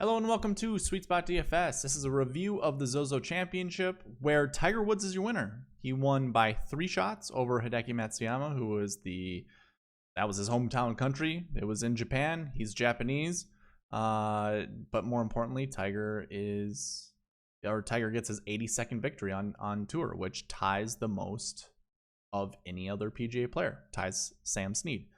Hello and welcome to Sweet Spot DFS. This is a review of the ZOZO Championship where Tiger Woods is your winner. He won by 3 shots over Hideki Matsuyama, who was that was his hometown country. It was in Japan. He's Japanese. But more importantly, Tiger gets his 82nd victory on tour, which ties the most of any other PGA player. Ties Sam Snead.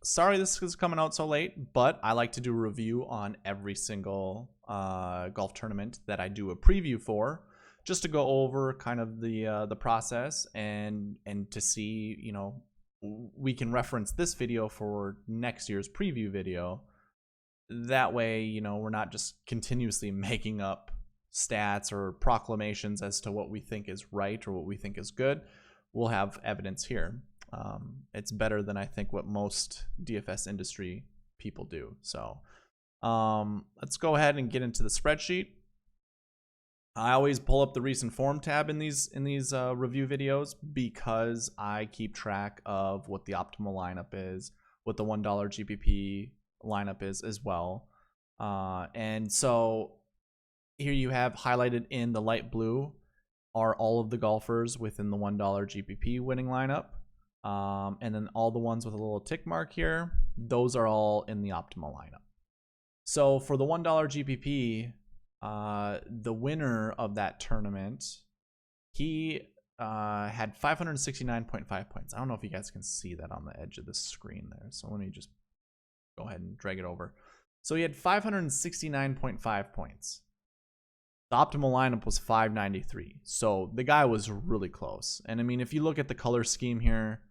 Sorry this is coming out so late, but I like to do a review on every single golf tournament that I do a preview for, just to go over kind of the process and to see, you know, we can reference this video for next year's preview video. That way, you know, we're not just continuously making up stats or proclamations as to what we think is right or what we think is good. We'll have evidence here. It's better than I think what most DFS industry people do. So let's go ahead and get into the spreadsheet. I always pull up the recent form tab in these review videos because I keep track of what the optimal lineup is, what the $1 GPP lineup is as well. And so here you have highlighted in the light blue are all of the golfers within the $1 GPP winning lineup. And then all the ones with a little tick mark here, those are all in the optimal lineup. So for the $1 GPP, the winner of that tournament, he had 569.5 points. I don't know if you guys can see that on the edge of the screen there. So let me just go ahead and drag it over. So he had 569.5 points. The optimal lineup was 593. So the guy was really close. And I mean, if you look at the color scheme here,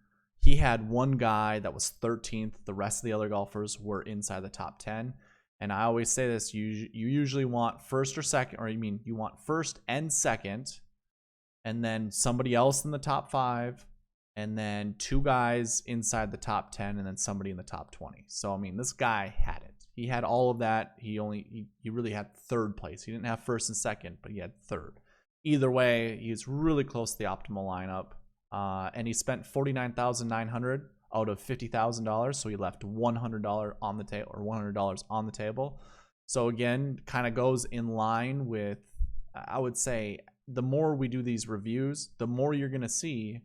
he had one guy that was 13th. The rest of the other golfers were inside the top 10. And I always say this, you usually want first or second, or you want first and second, and then somebody else in the top 5, and then 2 guys inside the top 10, and then somebody in the top 20. So, I mean, this guy had it. He had all of that. He really had 3rd place. He didn't have first and second, but he had 3rd. Either way, he's really close to the optimal lineup. And he spent $49,900 out of $50,000, so he left $100 on the table, or $100 on the table. So again, kind of goes in line with, I would say, the more we do these reviews, the more you're going to see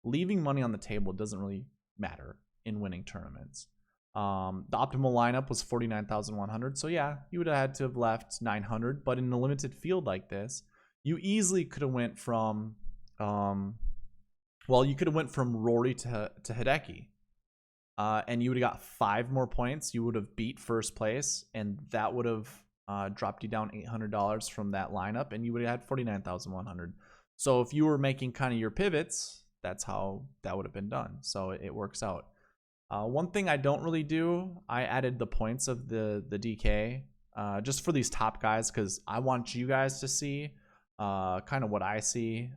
leaving money on the table doesn't really matter in winning tournaments. The optimal lineup was 49,100, so yeah, you would have had to have left 900, but in a limited field like this, you easily could have went from you could have went from Rory to Hideki, and you would have got 5 more points. You would have beat first place, and that would have dropped you down $800 from that lineup, and you would have had 49,100. So if you were making kind of your pivots, that's how that would have been done. So it works out. One thing I don't really do, I added the points of the DK just for these top guys because I want you guys to see kind of what I see.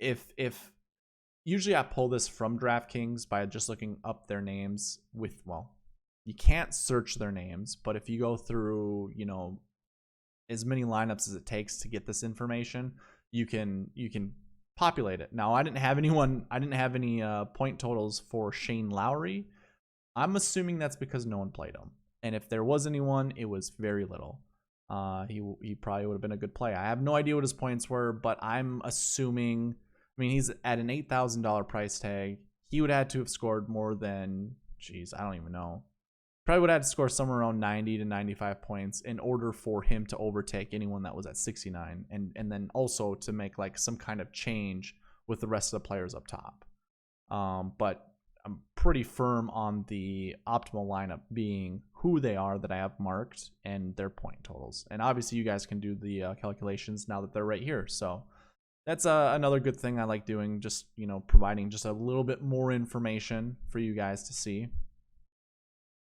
If usually I pull this from DraftKings by just looking up their names with, well, you can't search their names, but if you go through, you know, as many lineups as it takes to get this information, you can populate it. Now, I didn't have any point totals for Shane Lowry. I'm assuming that's because no one played him. And if there was anyone, it was very little. He probably would have been a good play. I have no idea what his points were, but I'm assuming, I mean, he's at an $8,000 price tag. He would have had to have scored more than, geez, I don't even know. Probably would have had to score somewhere around 90 to 95 points in order for him to overtake anyone that was at 69. And then also to make like some kind of change with the rest of the players up top. But I'm pretty firm on the optimal lineup being who they are that I have marked and their point totals. And obviously you guys can do the calculations now that they're right here. So that's another good thing I like doing, just, you know, providing just a little bit more information for you guys to see.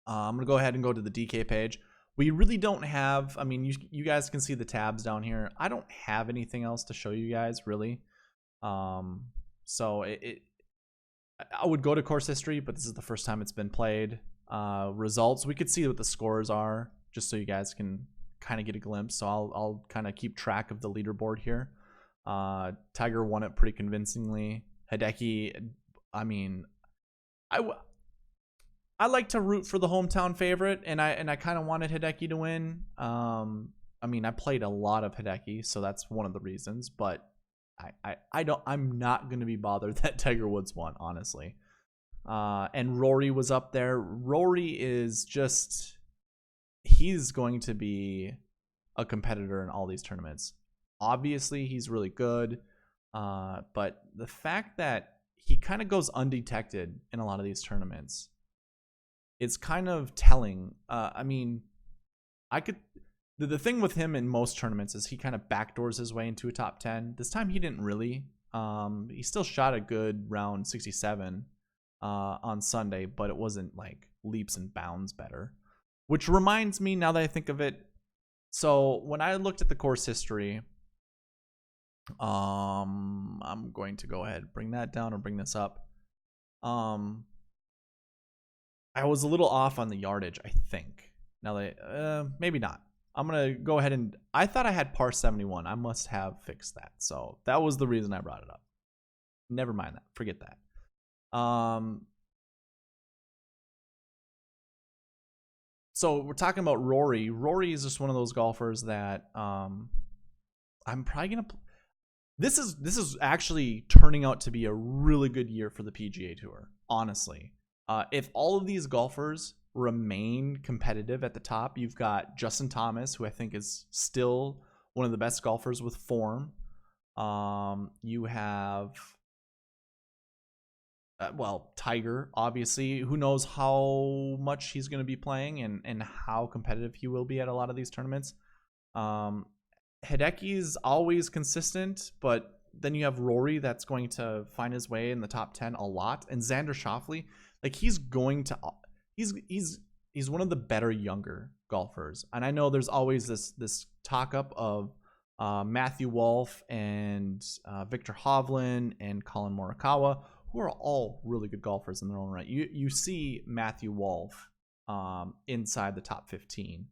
I'm going to go ahead and go to the DK page. We really don't have, I mean, you guys can see the tabs down here. I don't have anything else to show you guys, really. So I would go to course history, but this is the first time it's been played. Results, we could see what the scores are, just so you guys can kind of get a glimpse. So I'll kind of keep track of the leaderboard here. Tiger won it pretty convincingly. Hideki, I mean, I like to root for the hometown favorite, and I kind of wanted Hideki to win. I mean, I played a lot of Hideki, so that's one of the reasons. But I'm not gonna be bothered that Tiger Woods won, honestly. And Rory was up there. Rory is just, he's going to be a competitor in all these tournaments. Obviously, he's really good, but the fact that he kind of goes undetected in a lot of these tournaments, it's kind of telling. I mean, the thing with him in most tournaments is he kind of backdoors his way into a top 10. This time he didn't really. He still shot a good round 67 on Sunday, but it wasn't like leaps and bounds better. Which reminds me, now that I think of it, so when I looked at the course history, I'm going to go ahead and bring that down or bring this up. I was a little off on the yardage, I think. Now that maybe not. I'm gonna go ahead and, I thought I had par 71. I must have fixed that. So that was the reason I brought it up. Never mind that. Forget that. So we're talking about Rory. Rory is just one of those golfers that I'm probably gonna. This is actually turning out to be a really good year for the PGA Tour. Honestly, if all of these golfers remain competitive at the top, you've got Justin Thomas, who I think is still one of the best golfers with form. You have, well, Tiger, obviously. Who knows how much he's going to be playing and how competitive he will be at a lot of these tournaments. Hideki's always consistent, but then you have Rory that's going to find his way in the top 10 a lot. And Xander Schauffele, like, he's going to... He's one of the better younger golfers, and I know there's always this talk up of Matthew Wolff and Victor Hovland and Colin Morikawa, who are all really good golfers in their own right. You see Matthew Wolff inside the top 15.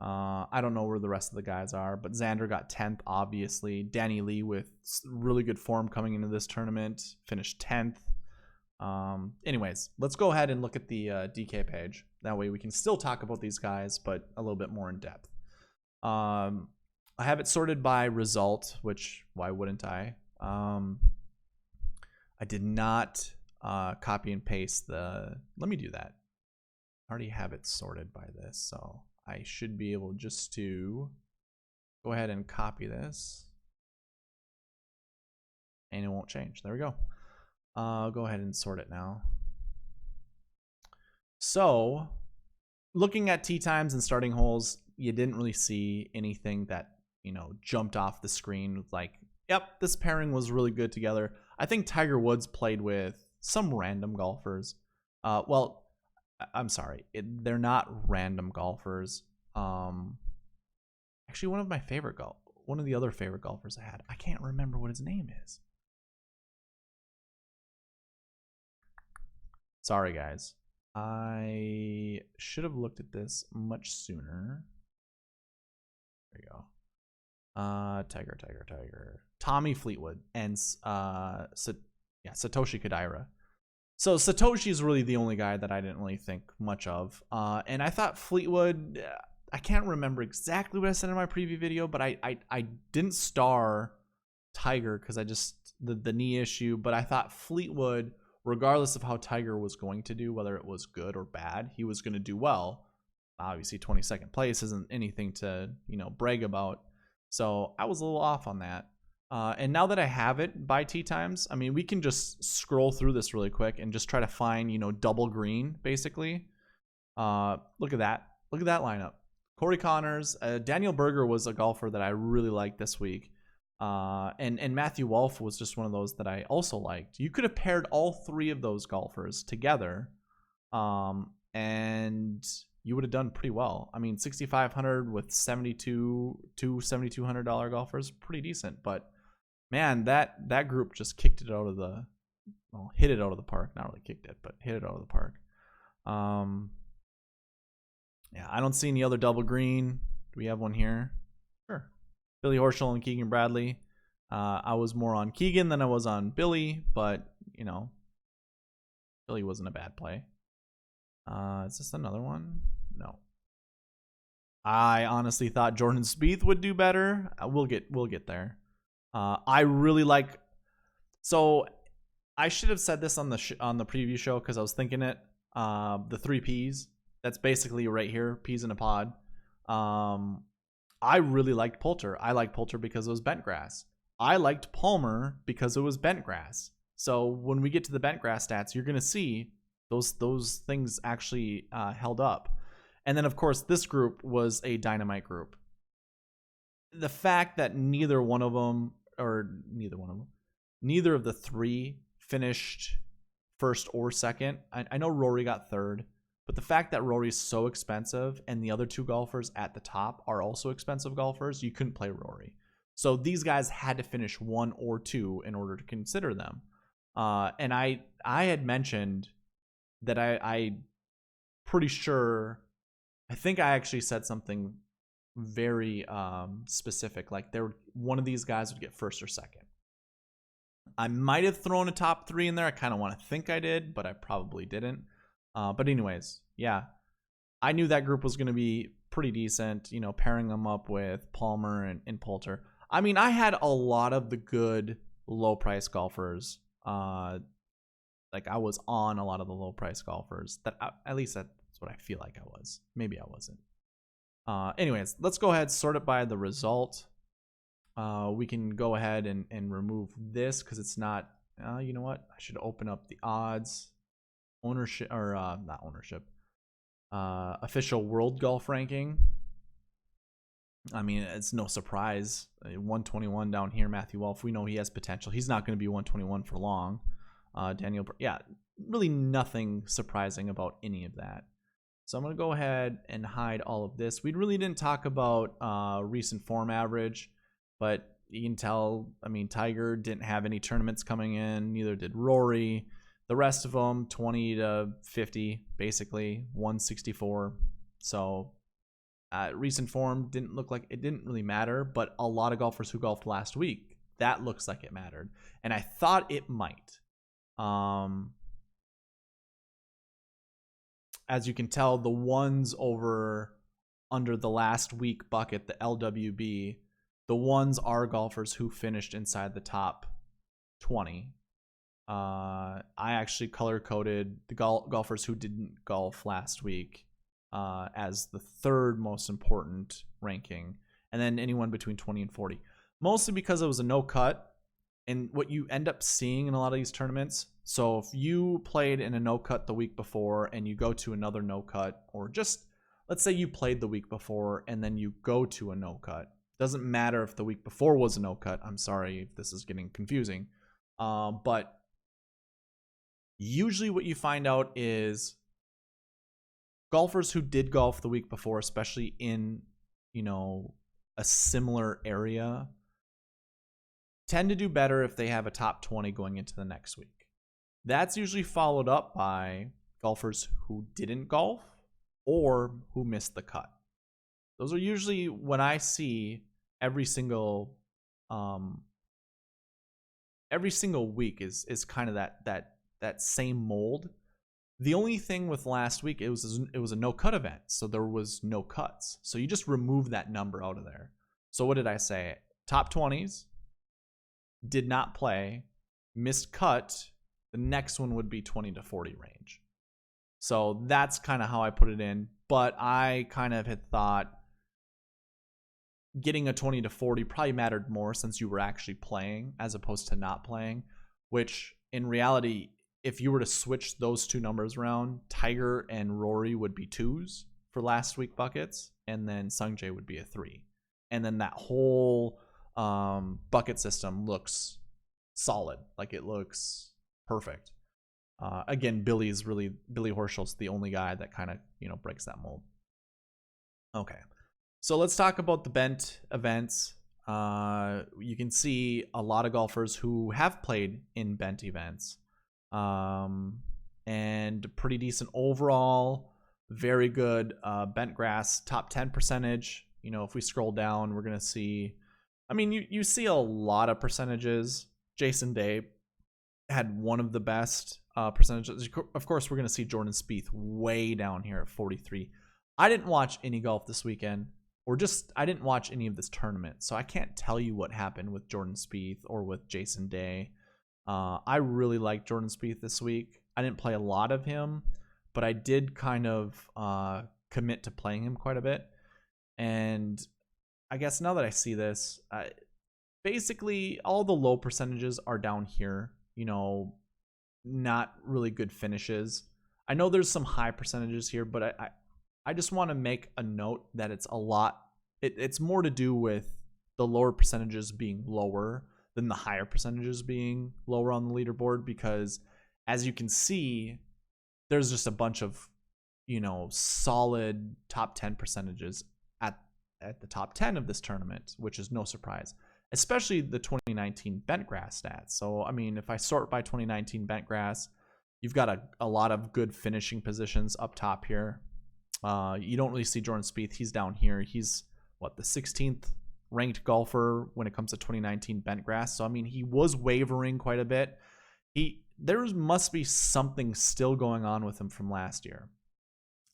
I don't know where the rest of the guys are, but Xander got 10th, obviously. Danny Lee, with really good form coming into this tournament, finished 10th. Anyways, let's go ahead and look at the DK page. That way we can still talk about these guys, but a little bit more in depth. I have it sorted by result, which why wouldn't I? I did not copy and paste the... Let me do that. I already have it sorted by this, so I should be able just to go ahead and copy this, and it won't change. There we go. I'll go ahead and sort it now. So, looking at tee times and starting holes, you didn't really see anything that, you know, jumped off the screen with like, yep, this pairing was really good together. I think Tiger Woods played with some random golfers. Well, I'm sorry, they're not random golfers. Actually, one of the other favorite golfers I had, I can't remember what his name is. Sorry, guys. I should have looked at this much sooner. There you go. Tiger. Tommy Fleetwood and Satoshi Kodaira. So Satoshi is really the only guy that I didn't really think much of. And I thought Fleetwood, I can't remember exactly what I said in my preview video, but I didn't star Tiger because I just, the knee issue, but I thought Fleetwood, regardless of how Tiger was going to do, whether it was good or bad, he was going to do well. Obviously, 22nd place isn't anything to, you know, brag about. So I was a little off on that. And now that I have it by tee times, I mean, we can just scroll through this really quick and just try to find, you know, double green, basically. Look at that. Look at that lineup. Corey Connors, Daniel Berger was a golfer that I really liked this week. And Matthew Wolff was just one of those that I also liked. You could have paired all three of those golfers together, and you would have done pretty well. I mean, 6,500 with $7,200 golfers, pretty decent. But man, that group just kicked it out of the, well, hit it out of the park. Not really kicked it, but hit it out of the park. Yeah, I don't see any other double green. Do we have one here? Sure. Billy Horschel and Keegan Bradley. I was more on Keegan than I was on Billy, but, you know, Billy wasn't a bad play. Is this another one? No. I honestly thought Jordan Spieth would do better. We'll get there. I really like. So I should have said this on the preview show because I was thinking it. The 3 Ps. That's basically right here. Peas in a pod. I really liked Poulter. I liked Poulter because it was bent grass. I liked Palmer because it was bent grass. So when we get to the bent grass stats, you're gonna see those things actually held up. And then of course this group was a dynamite group. The fact that neither of the 3 finished first or second. I know Rory got third, but the fact that Rory's so expensive and the other 2 golfers at the top are also expensive golfers, you couldn't play Rory. So these guys had to finish 1 or 2 in order to consider them. And I had mentioned that I pretty sure, I think I actually said something very specific, like one of these guys would get first or second. I might have thrown a top 3 in there. I kind of want to think I did, but I probably didn't. But anyways, yeah, I knew that group was going to be pretty decent, you know, pairing them up with Palmer and Poulter. I mean, I had a lot of the good low price golfers. Like I was on a lot of the low price golfers. At least that's what I feel like I was. Maybe I wasn't. Anyways, let's go ahead, sort it by the result. We can go ahead and remove this because it's not, you know what? I should open up the odds. Ownership, or not ownership. Official world golf ranking. I mean, it's no surprise. 121 down here, Matthew Wolff. We know he has potential. He's not going to be 121 for long. Daniel, yeah, really nothing surprising about any of that. So I'm going to go ahead and hide all of this. We really didn't talk about recent form average, but you can tell, I mean, Tiger didn't have any tournaments coming in, neither did Rory. The rest of them, 20 to 50, basically, 164. So recent form didn't look like it didn't really matter, but a lot of golfers who golfed last week, that looks like it mattered. And I thought it might. As you can tell, the ones under the last week bucket, the LWB, the ones are golfers who finished inside the top 20. I actually color coded the golfers who didn't golf last week as the 3rd most important ranking, and then anyone between 20 and 40. Mostly because it was a no cut, and what you end up seeing in a lot of these tournaments. So if you played in a no cut the week before and you go to another no cut, or just let's say you played the week before and then you go to a no cut. Doesn't matter if the week before was a no cut. I'm sorry if this is getting confusing, but usually what you find out is golfers who did golf the week before, especially in, you know, a similar area, tend to do better if they have a top 20 going into the next week. That's usually followed up by golfers who didn't golf or who missed the cut. Those are usually when I see every single week is kind of that same mold. The only thing with last week, it was a no cut event, so there was no cuts. So you just remove that number out of there. So what did I say? Top 20s did not play, missed cut. The next one would be 20 to 40 range. So that's kind of how I put it in. But I kind of had thought getting a 20 to 40 probably mattered more since you were actually playing as opposed to not playing, which in reality, if you were to switch those 2 numbers around, Tiger and Rory would be 2s for last week buckets, and then Sungjae would be a 3. And then that whole bucket system looks solid. Like it looks perfect. Again, Billy Horschel's the only guy that kind of, you know, breaks that mold. Okay. So let's talk about the bent events. You can see a lot of golfers who have played in bent events. And pretty decent overall, very good bent grass, top 10 percentage. You know, if we scroll down, we're going to see, I mean, you see a lot of percentages. Jason Day had one of the best percentages. Of course, we're going to see Jordan Spieth way down here at 43. I didn't watch any golf this weekend, or just I didn't watch any of this tournament, so I can't tell you what happened with Jordan Spieth or with Jason Day. I really liked Jordan Spieth this week. I didn't play a lot of him, but I did kind of commit to playing him quite a bit. And I guess now that I see this, basically all the low percentages are down here. You know, not really good finishes. I know there's some high percentages here, but I just want to make a note that it's a lot. It's more to do with the lower percentages being lower than the higher percentages being lower on the leaderboard, because as you can see, there's just a bunch of, you know, solid top 10 percentages at the top 10 of this tournament, which is no surprise, especially the 2019 Bentgrass stats. So, I mean, if I sort by 2019 Bentgrass, you've got a lot of good finishing positions up top here. You don't really see Jordan Spieth. He's down here. He's, the 16th ranked golfer when it comes to 2019 Bentgrass. So, I mean, he was wavering quite a bit. There must be something still going on with him from last year.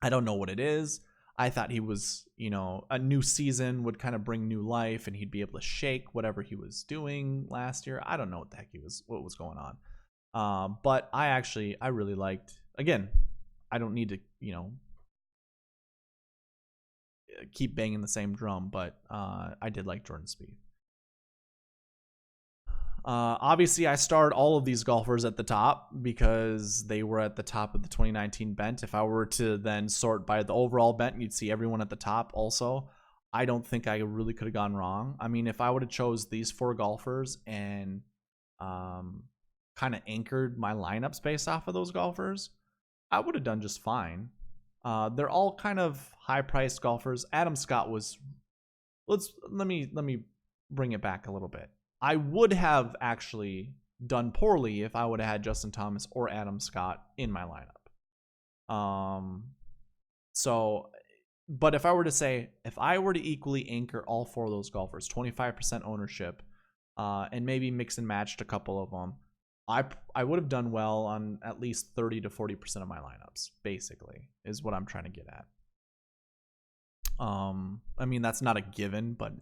I don't know what it is. I thought he was, you know, a new season would kind of bring new life and he'd be able to shake whatever he was doing last year. I don't know what the heck what was going on. But I really liked, again, I don't need to, you know, keep banging the same drum, but I did like Jordan Spieth. Obviously, I starred all of these golfers at the top because they were at the top of the 2019 Bent. If I were to then sort by the overall Bent, you'd see everyone at the top also. I don't think I really could have gone wrong. I mean, if I would have chose these 4 golfers and kind of anchored my lineups based off of those golfers, I would have done just fine. They're all kind of high-priced golfers. Adam Scott was. Let me bring it back a little bit. I would have actually done poorly if I would have had Justin Thomas or Adam Scott in my lineup. But if I were to equally anchor all 4 of those golfers, 25% ownership, and maybe mix and matched a couple of them, I would have done well on at least 30 to 40% of my lineups, basically, is what I'm trying to get at. I mean, that's not a given, but,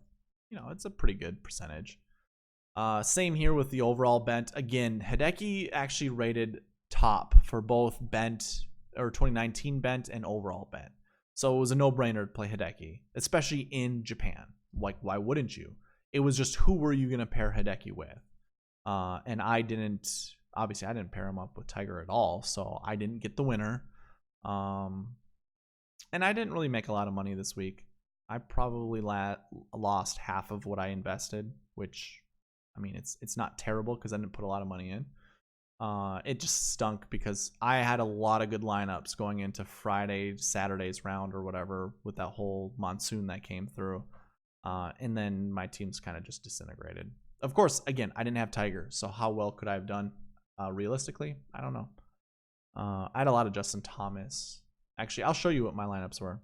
you know, it's a pretty good percentage. Same here with the overall Bent. Again, Hideki actually rated top for both Bent, or 2019 Bent and overall Bent. So it was a no-brainer to play Hideki, especially in Japan. Like, why wouldn't you? It was just, who were you going to pair Hideki with? And I didn't pair him up with Tiger at all, so I didn't get the winner. And I didn't really make a lot of money this week. I probably lost half of what I invested, which, I mean, it's not terrible because I didn't put a lot of money in. It just stunk because I had a lot of good lineups going into Saturday's round or whatever with that whole monsoon that came through. And then my team's kind of just disintegrated. Of course, again, I didn't have Tiger, so how well could I have done realistically? I don't know. I had a lot of Justin Thomas. Actually, I'll show you what my lineups were.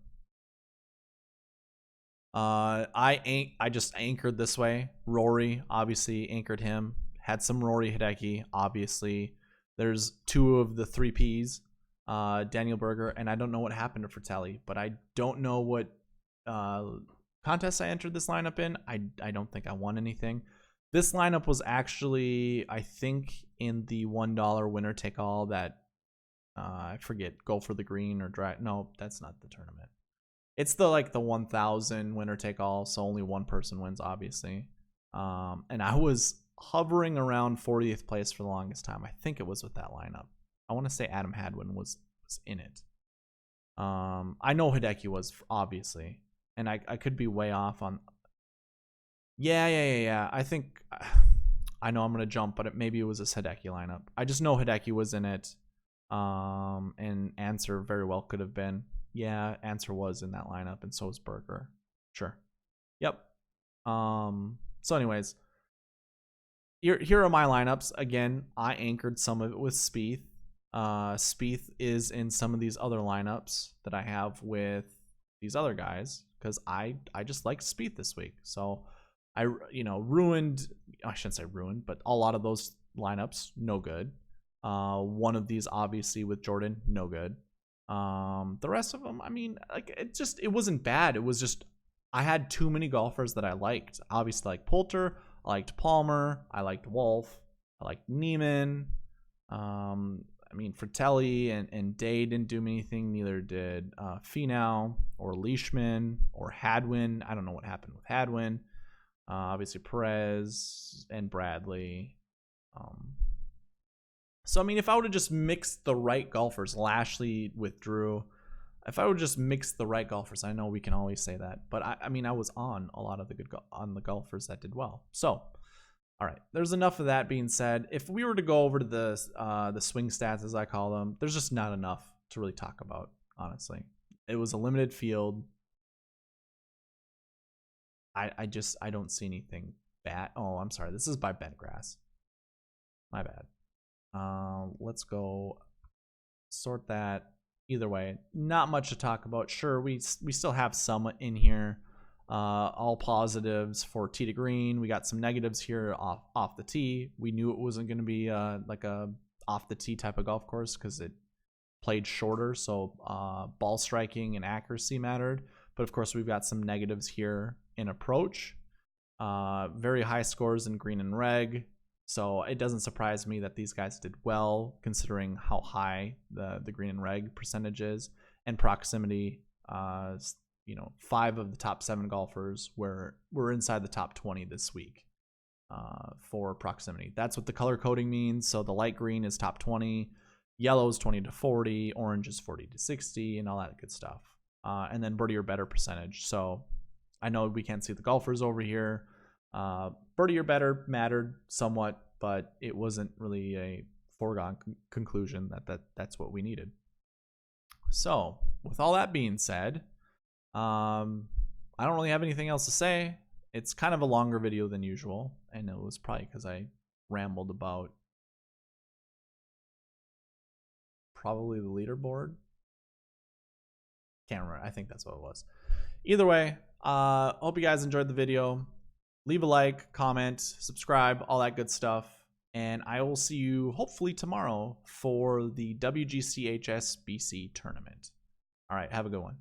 I just anchored this way. Rory, obviously, anchored him. Had some Rory Hideki, obviously. There's 2 of the 3 Ps. Daniel Berger, and I don't know what happened to Fratelli, but I don't know what contest I entered this lineup in. I don't think I won anything. This lineup was actually, I think, in the $1 winner take all that I forget, go for the green or drive. No, that's not the tournament. It's the 1,000 winner take all, so only one person wins, obviously. And I was hovering around 40th place for the longest time. I think it was with that lineup. I want to say Adam Hadwin was in it. I know Hideki was, obviously, and I could be way off on. Yeah. I think I know I'm gonna jump, but maybe it was a Hideki lineup. I just know Hideki was in it. And Answer very well could have been. Yeah, Answer was in that lineup, and so was Berger. Sure. Yep. So anyways, here are my lineups. Again, I anchored some of it with Spieth. Spieth is in some of these other lineups that I have with these other guys because I just liked Spieth this week. So I ruined. I shouldn't say ruined, but a lot of those lineups no good. One of these, obviously, with Jordan, no good. The rest of them, I mean, like, it wasn't bad. It was just, I had too many golfers that I liked. Obviously, like Poulter, I liked Palmer, I liked Wolf, I liked Neiman. I mean, Fratelli and Day didn't do me anything. Neither did Finau or Leishman or Hadwin. I don't know what happened with Hadwin. Obviously, Perez and Bradley. So, I mean, if I would have just mixed the right golfers, Lashley withdrew. If I would just mix the right golfers, I know we can always say that, but I mean, I was on a lot of the on the golfers that did well. So, all right, there's enough of that being said. If we were to go over to the swing stats, as I call them, there's just not enough to really talk about, honestly. It was a limited field. I don't see anything bad. Oh, I'm sorry. This is by Bentgrass. My bad. Let's go sort that. Either way, not much to talk about. Sure, we still have some in here. All positives for tee to green. We got some negatives here off the tee. We knew it wasn't going to be like a off the tee type of golf course because it played shorter, so ball striking and accuracy mattered. But of course, we've got some negatives here in approach. Very high scores in green and reg. So it doesn't surprise me that these guys did well, considering how high the green and reg percentage is. And proximity, 5 of the top 7 golfers were inside the top 20 this week for proximity. That's what the color coding means. So the light green is top 20, yellow is 20 to 40, orange is 40 to 60, and all that good stuff. And then birdie or better percentage. So I know we can't see the golfers over here. Birdie or better mattered somewhat, but it wasn't really a foregone conclusion that's what we needed. So with all that being said, I don't really have anything else to say. It's kind of a longer video than usual, and it was probably because I rambled about probably the leaderboard. Can't remember. I think that's what it was. Either way, hope you guys enjoyed the video. Leave a like, comment, subscribe, all that good stuff. And I will see you hopefully tomorrow for the WGCHS BC tournament. All right, have a good one.